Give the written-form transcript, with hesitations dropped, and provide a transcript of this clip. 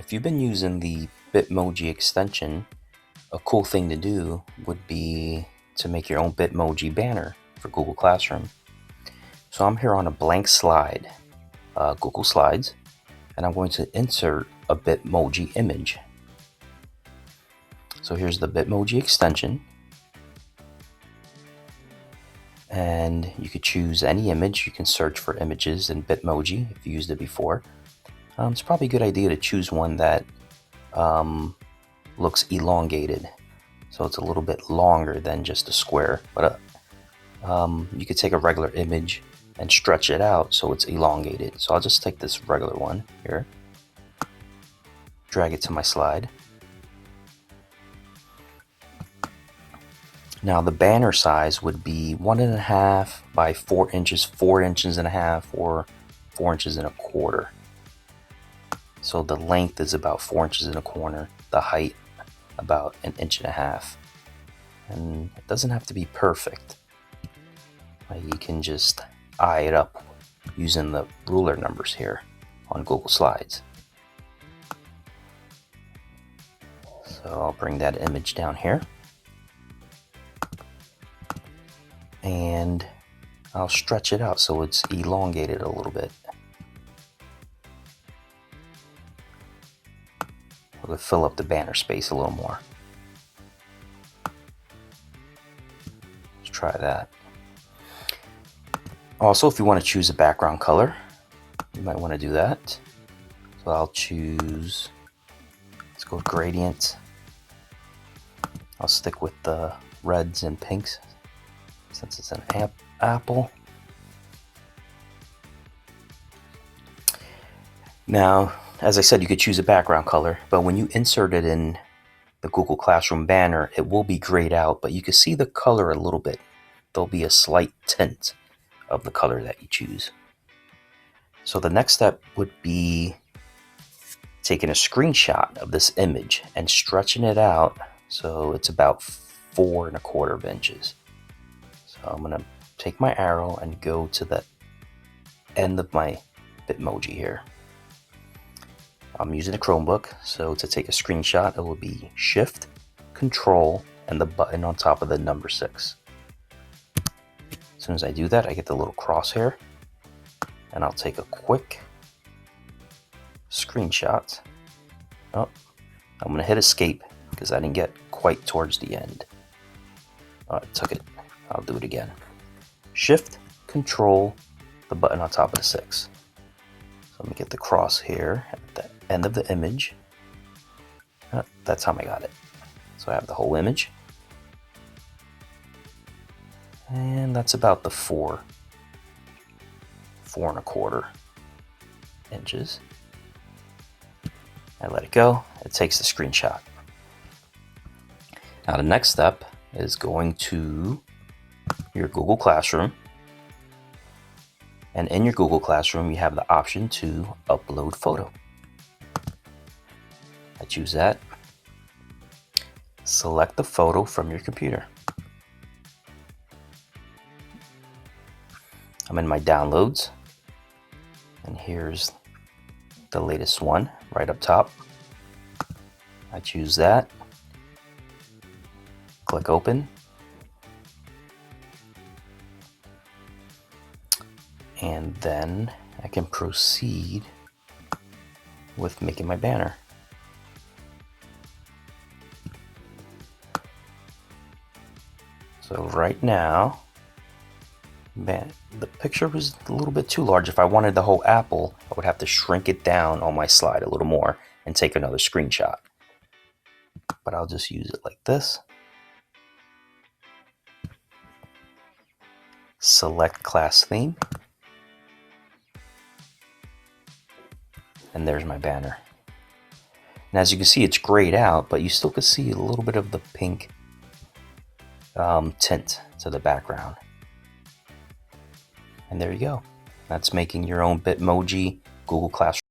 If you've been using the Bitmoji extension, a cool thing to do would be to make your own Bitmoji banner for Google Classroom. So I'm here on a blank slide, Google Slides, and I'm going to insert a Bitmoji image. So here's the Bitmoji extension, and you could choose any image. You can search for images in Bitmoji if you used it before. It's probably a good idea to choose one that looks elongated, so it's a little bit longer than just a square. But you could take a regular image and stretch it out so it's elongated. So I'll just take this regular one here, drag it to my slide. Now the banner size would be 1.5 by 4 inches, 4.5 inches, or 4 inches and a quarter. So the length is about 4 inches and a quarter, the height about 1.5 inches. And it doesn't have to be perfect. You can just eye it up using the ruler numbers here on Google Slides. So I'll bring that image down here, and I'll stretch it out so it's elongated a little bit. We'll fill up the banner space a little more. Let's try that. Also, if you want to choose a background color, you might want to do that. So I'll choose, let's go with gradient. I'll stick with the reds and pinks since it's an apple. Now, as I said, you could choose a background color, but when you insert it in the Google Classroom banner, it will be grayed out, but you can see the color a little bit. There'll be a slight tint of the color that you choose. So the next step would be taking a screenshot of this image and stretching it out so it's about 4.25 inches. So I'm going to take my arrow and go to the end of my Bitmoji here. I'm using a Chromebook, so to take a screenshot, it will be Shift, Control, and the button on top of the number 6. As soon as I do that, I get the little crosshair, and I'll take a quick screenshot. Oh, I'm going to hit Escape because I didn't get quite towards the end. Oh, I took it. I'll do it again. Shift, Control, the button on top of the 6. So let me get the crosshair at the end of the image. That time I got it. So I have the whole image. And that's about the 4.25 inches. I let it go. It takes the screenshot. Now the next step is going to your Google Classroom. And in your Google Classroom, you have the option to upload photo. I choose that. Select the photo from your computer. I'm in my downloads, and here's the latest one right up top. I choose that. Click open. And then I can proceed with making my banner. So right now, man, the picture was a little bit too large. If I wanted the whole apple, I would have to shrink it down on my slide a little more and take another screenshot. But I'll just use it like this. Select class theme. And there's my banner. And as you can see, it's grayed out, but you still can see a little bit of the pink tint to the background. And there you go. That's making your own Bitmoji Google Classroom.